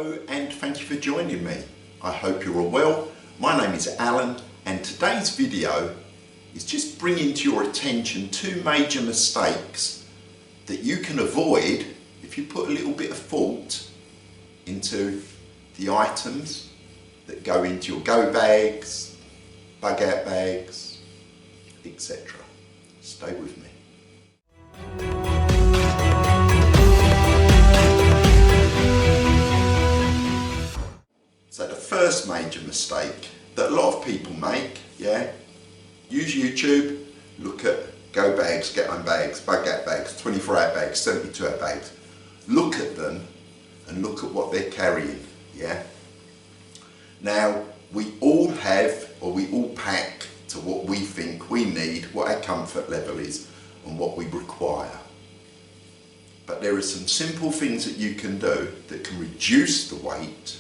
Hello and thank you for joining me. I hope you're all well. My name is Alan and today's video is just bringing to your attention two major mistakes that you can avoid if you put a little bit of thought into the items that go into your go bags, Bugout bags, etc. Stay with me. So the first major mistake that a lot of people make, use YouTube, look at go bags, get on bags, Bugout bags, 24-hour bags, 72-hour bags. Look at them and look at what they're carrying, Now, we all have, or we all pack to what we think we need, what our comfort level is and what we require. But there are some simple things that you can do that can reduce the weight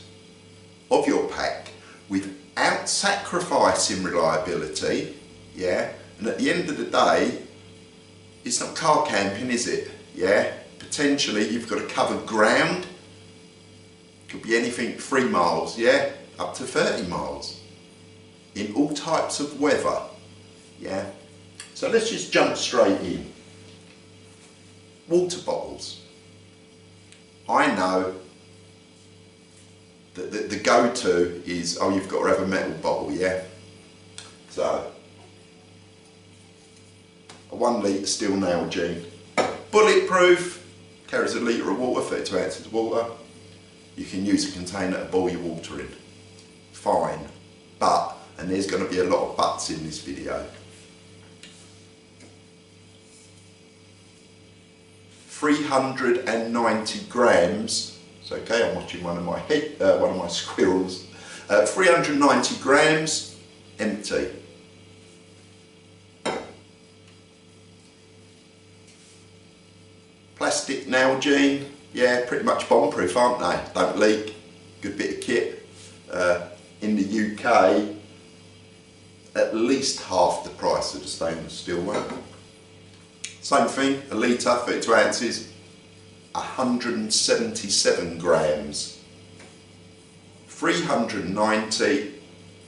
of your pack without sacrificing reliability, and at the end of the day, it's not car camping, is it? Potentially you've got to cover ground, could be anything 3 miles, up to 30 miles, in all types of weather, So let's just jump straight in. Water bottles. I know the go-to is, you've got to have a metal bottle, So, a 1 litre steel nail jean. Bulletproof, carries a litre of water, 32 ounces of water. You can use a container to boil your water in. Fine. But, and there's going to be a lot of buts in this video. 390 grams. Okay, I'm watching one of my squirrels. 390 grams, empty. Plastic nail jean, pretty much bomb-proof, aren't they? Don't leak. Good bit of kit. In the UK, at least half the price of the stainless steel one. Same thing, a litre, 32 ounces. 177 grams, 390,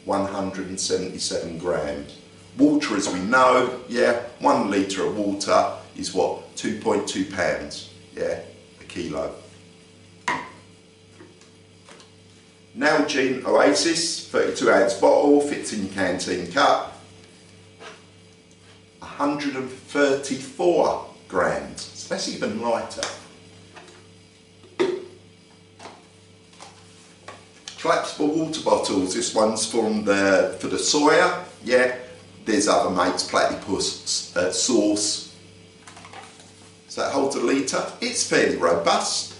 177 grams. Water, as we know, 1 litre of water is what, 2.2 pounds, a kilo. Nail jean Oasis, 32 ounce bottle, fits in your canteen cup, 134 grams, so that's even lighter. Collapsible water bottles, this one's for the soya, there's other mates, platypus, sauce. So that holds a litre, it's fairly robust,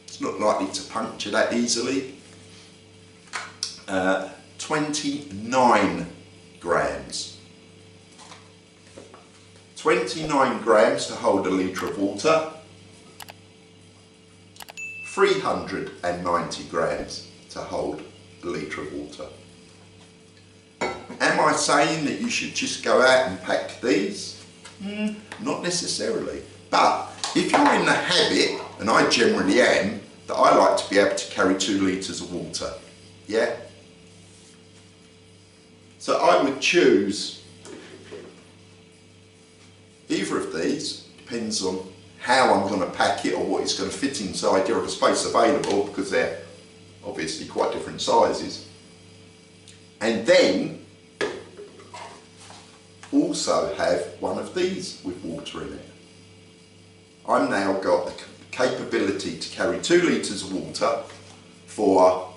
it's not likely to puncture that easily. 29 grams. 29 grams to hold a litre of water, 390 grams to hold a litre of water. Am I saying that you should just go out and pack these? Not necessarily. But if you're in the habit, and I generally am, that I like to be able to carry 2 litres of water, So I would choose either of these, depends on how I'm going to pack it or what it's going to fit inside here or the space available, because they're obviously quite different sizes. And then also have one of these with water in it. I've now got the capability to carry 2 litres of water for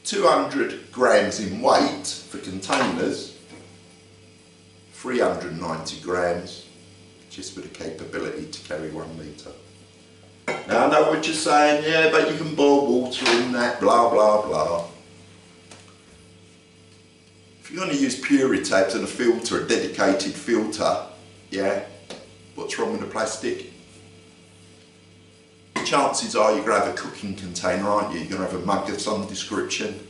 200 grams in weight for containers, 390 grams just with the capability to carry 1 litre. Now I know what you're saying, but you can boil water in that, blah blah blah. If you're going to use Puritabs and a filter, a dedicated filter, what's wrong with the plastic? Chances are you're going to have a cooking container, aren't you? You're going to have a mug of some description.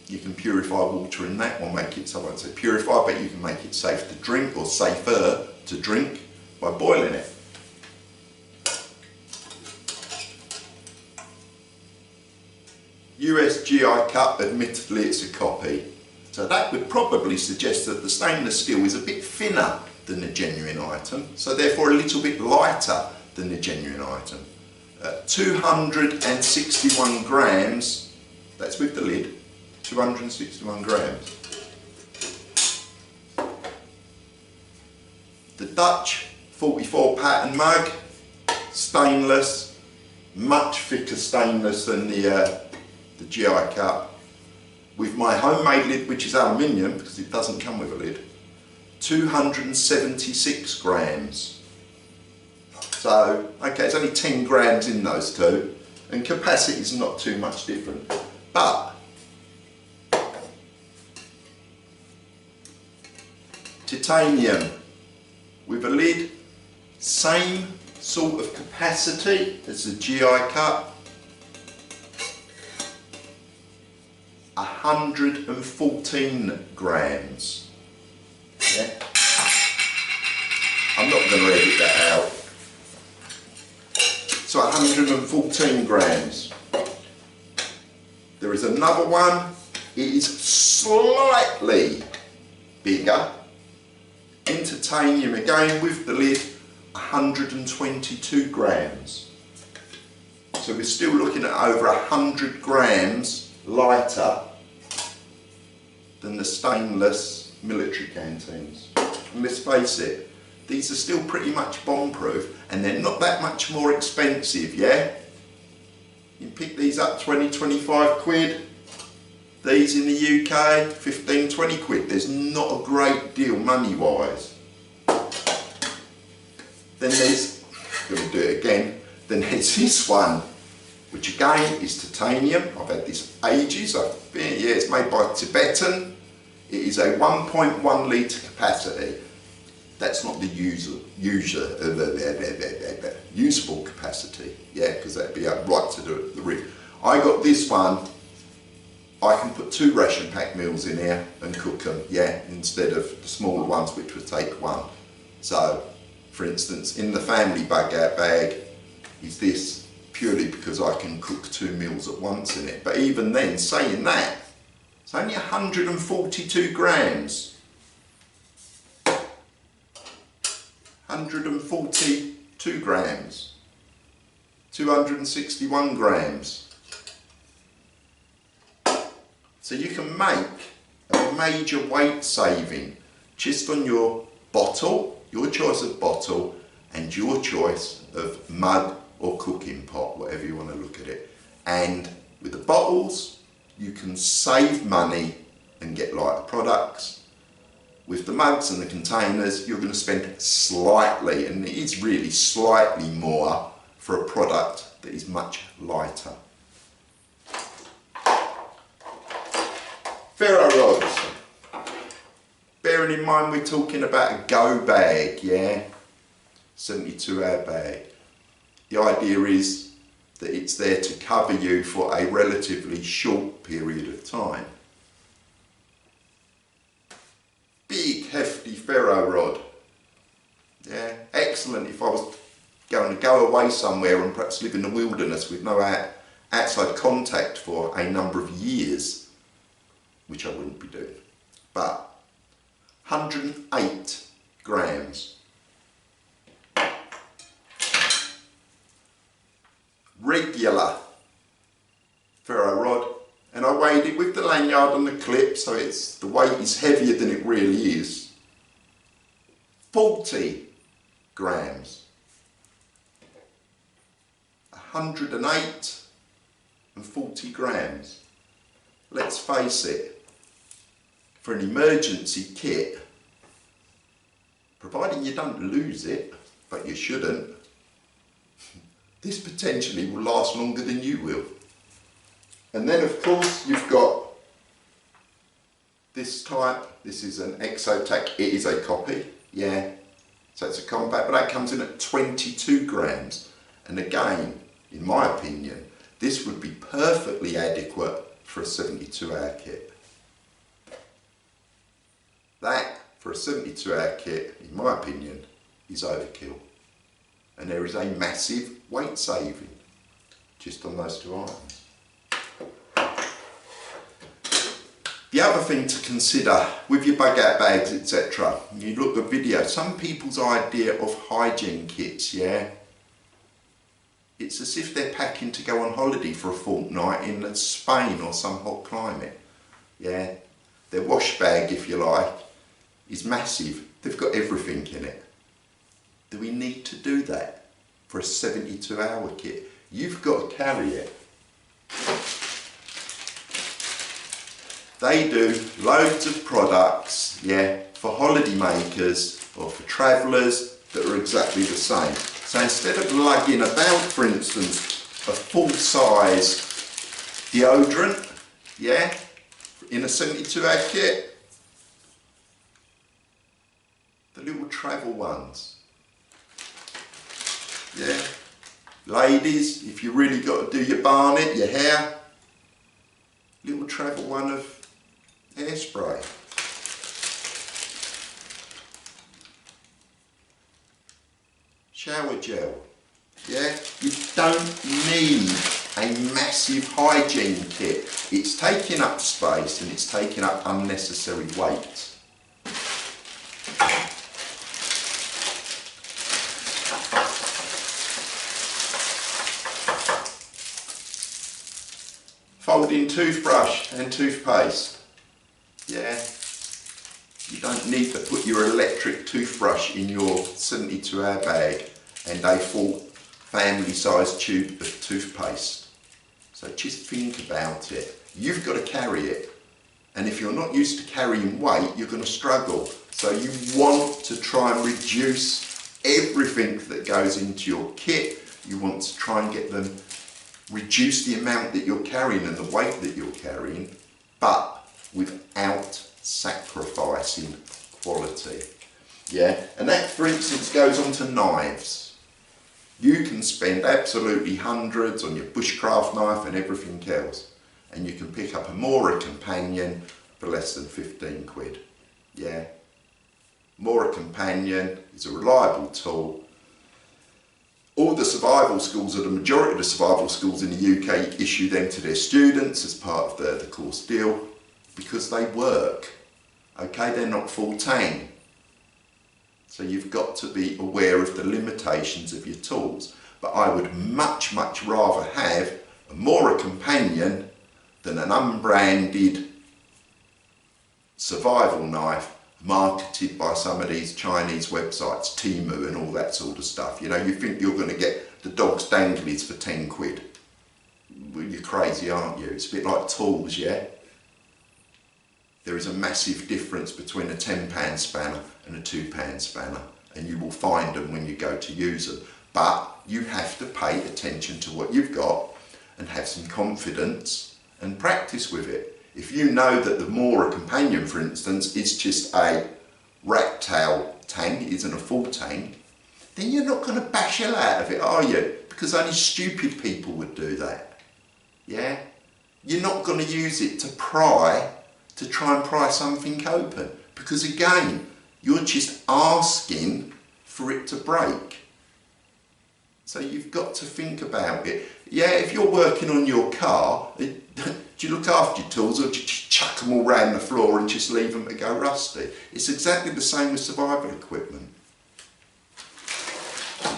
You can purify water in that, or make it, I won't say purify, but you can make it safe to drink, or safer to drink, by boiling it. US GI Cup, admittedly it's a copy. So that would probably suggest that the stainless steel is a bit thinner than the genuine item, so therefore a little bit lighter than the genuine item. 261 grams, that's with the lid, 261 grams. The Dutch 44 pattern mug, stainless, much thicker stainless than the GI Cup. With my homemade lid, which is aluminium because it doesn't come with a lid, 276 grams. So, okay, it's only 10 grams in those two, and capacity is not too much different. But titanium with a lid, same sort of capacity as the GI Cup, 114 grams. Yeah. I'm not going to edit that out. So 114 grams. There is another one. It is slightly bigger. In titanium again with the lid, 122 grams. So we're still looking at over 100 grams lighter than the stainless military canteens. And let's face it, these are still pretty much bomb-proof, and they're not that much more expensive, yeah? You can pick these up 20-25 quid. These in the UK, 15-20 quid. There's not a great deal money-wise. Then there's, I'm going to do it again, then there's this one, which again is titanium. I've had this ages. Yeah, it's made by Tibetan. It is a 1.1 litre capacity. That's not the usable capacity, yeah, because that'd be right to the rim. I got this one. I can put 2 ration pack meals in here and cook them, yeah, instead of the smaller ones which would take 1. So, for instance, in the family Bugout bag is this, purely because I can cook 2 meals at once in it. But even then, saying that, it's only 142 grams. 142 grams. 261 grams. So you can make a major weight saving just on your bottle, your choice of bottle, and your choice of mug or cooking pot, whatever you want to look at it. And with the bottles, you can save money and get lighter products. With the mugs and the containers, you're going to spend slightly, and it is really slightly more, for a product that is much lighter. Ferro rods. Bearing in mind we're talking about a go bag, yeah? 72-hour bag. The idea is that it's there to cover you for a relatively short period of time. Big, hefty ferro rod. Yeah, excellent if I was going to go away somewhere and perhaps live in the wilderness with no outside contact for a number of years, which I wouldn't be doing. But 108 grams. Regular ferro rod, and I weighed it with the lanyard and the clip, so the weight is heavier than it really is. 40 grams. 108 and 40 grams. Let's face it, for an emergency kit, providing you don't lose it, but you shouldn't, this potentially will last longer than you will. And then of course you've got this type. This is an Exotac. It is a copy, yeah. So it's a compact, but that comes in at 22 grams. And again, in my opinion, this would be perfectly adequate for a 72-hour kit. That, for a 72-hour kit, in my opinion, is overkill. And there is a massive weight saving just on those 2 items. The other thing to consider with your Bugout bags, etc., you look at video, some people's idea of hygiene kits, yeah, it's as if they're packing to go on holiday for a fortnight in Spain or some hot climate, yeah. Their wash bag, if you like, is massive. They've got everything in it. Do we need to do that for a 72-hour kit? You've got to carry it. They do loads of products, yeah, for holiday makers or for travellers that are exactly the same. So instead of lugging about, for instance, a full-size deodorant, yeah, in a 72-hour kit, the little travel ones, yeah. Ladies, if you really got to do your barnet, your hair, little travel one of hairspray. Shower gel, yeah. You don't need a massive hygiene kit. It's taking up space and it's taking up unnecessary weight. Folding toothbrush and toothpaste, yeah. You don't need to put your electric toothbrush in your 72-hour bag and a full family-sized tube of toothpaste. So just think about it. You've got to carry it. And if you're not used to carrying weight, you're going to struggle. So you want to try and reduce everything that goes into your kit. You want to try and get them, reduce the amount that you're carrying and the weight that you're carrying, but without sacrificing quality. Yeah, and that, for instance, goes on to knives. You can spend absolutely hundreds on your bushcraft knife and everything else, and you can pick up a Mora Companion for less than 15 quid. Yeah, Mora Companion is a reliable tool. All the survival schools, or the majority of the survival schools in the UK, issue them to their students as part of the course deal because they work. Okay, they're not full tang. So you've got to be aware of the limitations of your tools. But I would much, much rather have a Mora Companion than an unbranded survival knife marketed by some of these Chinese websites, Temu and all that sort of stuff. You know, you think you're going to get the dog's danglies for 10 quid. Well, you're crazy, aren't you? It's a bit like tools, yeah? There is a massive difference between a £10 spanner and a £2 spanner, and you will find them when you go to use them. But you have to pay attention to what you've got and have some confidence and practice with it. If you know that the Mora Companion, for instance, is just a rat tail tang, it isn't a full tang, then you're not going to bash hell out of it, are you? Because only stupid people would do that. Yeah? You're not going to use it to try and pry something open, because again, you're just asking for it to break. So you've got to think about it. Yeah, if you're working on your car, do you look after your tools, or do you just chuck them all around the floor and just leave them to go rusty? It's exactly the same with survival equipment.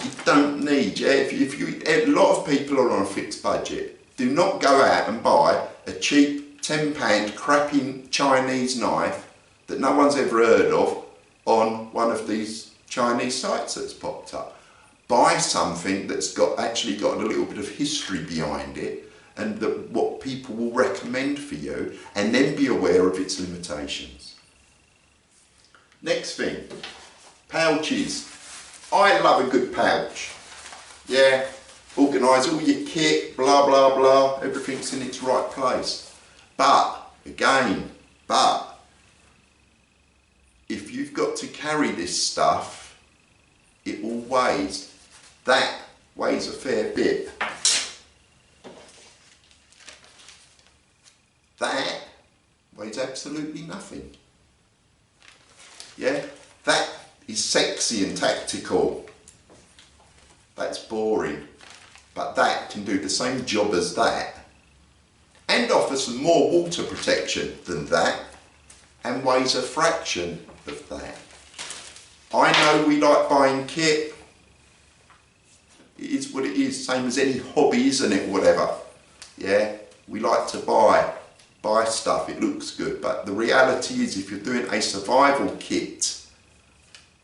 You don't need, yeah, a lot of people are on a fixed budget. Do not go out and buy a cheap £10 crappy Chinese knife that no one's ever heard of on one of these Chinese sites that's popped up. Buy something that's actually got a little bit of history behind it, and what people will recommend for you, and then be aware of its limitations. Next thing, pouches. I love a good pouch. Yeah, organise all your kit, blah blah blah, everything's in its right place. But, again, if you've got to carry this stuff, it will weigh. That weighs a fair bit. That weighs absolutely nothing. Yeah, that is sexy and tactical. That's boring. But that can do the same job as that and offer some more water protection than that, and weighs a fraction of that. I know we like buying kit. It is what it is, same as any hobby, isn't it, whatever. Yeah, we like to buy stuff, it looks good, but the reality is if you're doing a survival kit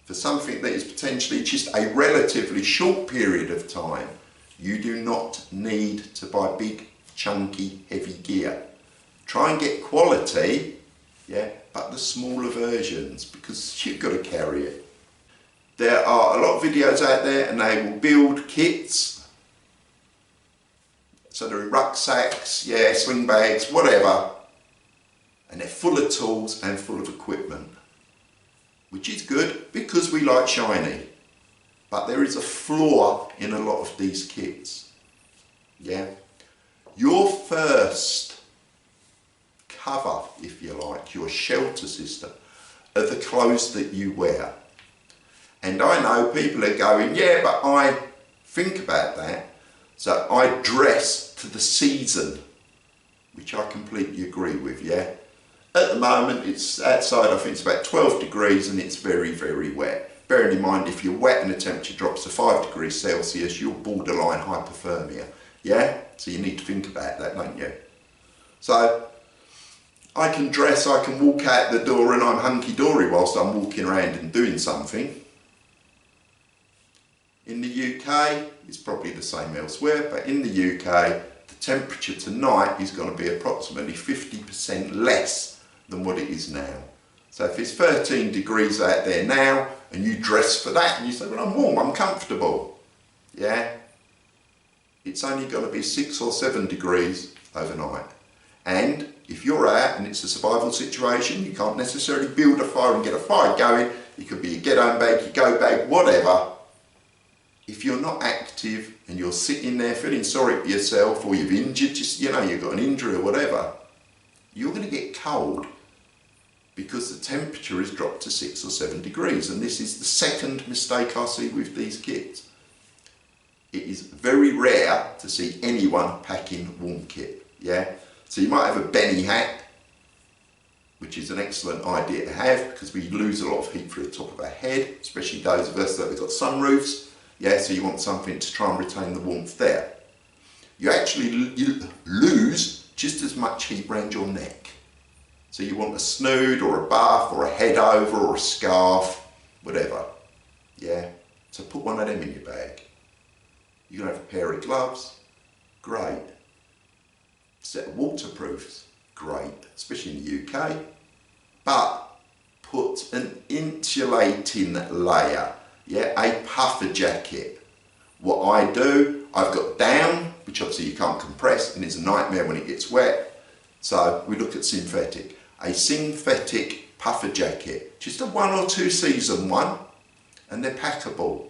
for something that is potentially just a relatively short period of time, you do not need to buy big, chunky, heavy gear. Try and get quality, yeah, but the smaller versions, because you've got to carry it. There are a lot of videos out there and they will build kits. So there are rucksacks, yeah, sling bags, whatever. And they're full of tools and full of equipment. Which is good because we like shiny. But there is a flaw in a lot of these kits. Yeah. Your first cover, if you like, your shelter system, are the clothes that you wear. And I know people are going, yeah, but I think about that. So I dress to the season, which I completely agree with, yeah. At the moment, it's outside, I think it's about 12 degrees and it's very, very wet. Bearing in mind, if you're wet and the temperature drops to 5 degrees Celsius, you're borderline hypothermia, yeah? So you need to think about that, don't you? So I can dress, I can walk out the door and I'm hunky-dory whilst I'm walking around and doing something. In the UK, it's probably the same elsewhere, but in the UK, the temperature tonight is going to be approximately 50% less than what it is now. So if it's 13 degrees out there now, and you dress for that, and you say, well, I'm warm, I'm comfortable, yeah? It's only going to be 6 or 7 degrees overnight. And if you're out and it's a survival situation, you can't necessarily build a fire and get a fire going. It could be a get home bag, your go bag, whatever. If you're not active and you're sitting there feeling sorry for yourself, or you've injured, just, you know, you've got an injury or whatever, you're going to get cold because the temperature has dropped to 6 or 7 degrees. And this is the second mistake I see with these kits. It is very rare to see anyone packing warm kit, yeah? So you might have a Benny hat, which is an excellent idea to have because we lose a lot of heat through the top of our head, especially those of us that have got sunroofs. Yeah, so you want something to try and retain the warmth there. You actually lose just as much heat around your neck. So you want a snood or a buff or a head over or a scarf, whatever. Yeah, so put one of them in your bag. You're going to have a pair of gloves, great. Set of waterproofs, great, especially in the UK. But put an insulating layer. Yeah, a puffer jacket. What I do, I've got down, which obviously you can't compress and it's a nightmare when it gets wet. So we look at synthetic. A synthetic puffer jacket, just a 1 or 2 season one, and they're packable.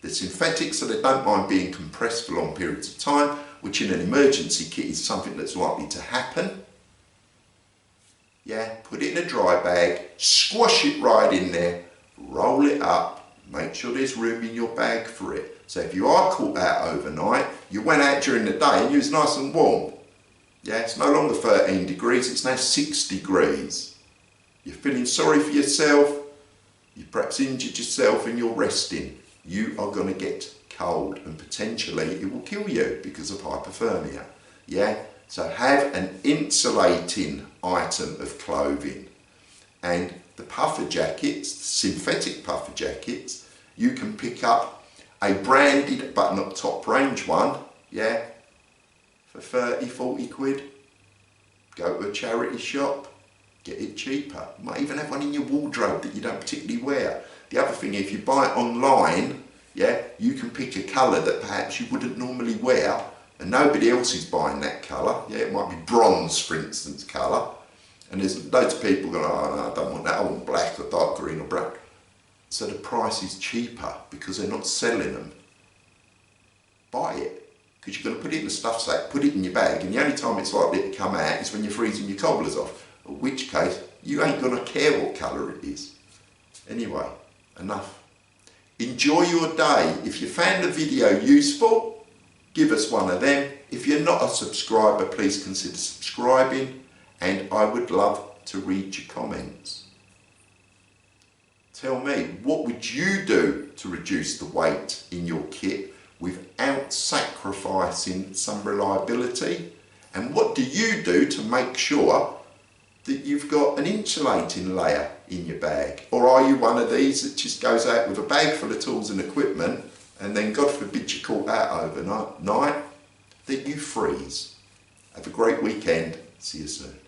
They're synthetic, so they don't mind being compressed for long periods of time, which in an emergency kit is something that's likely to happen. Yeah, put it in a dry bag, squash it right in there, roll it up. Make sure there's room in your bag for it. So if you are caught out overnight, you went out during the day and you was nice and warm. Yeah, it's no longer 13 degrees, it's now 6 degrees. You're feeling sorry for yourself, you perhaps injured yourself and you're resting. You are going to get cold and potentially it will kill you because of hypothermia. Yeah, so have an insulating item of clothing. And the puffer jackets, synthetic puffer jackets, you can pick up a branded but not top range one, yeah, for 30, 40 quid. Go to a charity shop, get it cheaper. You might even have one in your wardrobe that you don't particularly wear. The other thing, if you buy it online, yeah, you can pick a colour that perhaps you wouldn't normally wear and nobody else is buying that colour. Yeah, it might be bronze, for instance, colour. And there's loads of people going, oh no, I don't want that, I want black or dark green or brown. So the price is cheaper because they're not selling them. Buy it, because you're going to put it in the stuff sack, put it in your bag, and the only time it's likely to come out is when you're freezing your cobblers off, in which case you ain't going to care what colour it is. Anyway, enough. Enjoy your day. If you found the video useful, give us one of them. If you're not a subscriber, please consider subscribing, and I would love to read your comments. Tell me, what would you do to reduce the weight in your kit without sacrificing some reliability? And what do you do to make sure that you've got an insulating layer in your bag? Or are you one of these that just goes out with a bag full of tools and equipment, and then God forbid you caught out overnight, that you freeze? Have a great weekend. See you soon.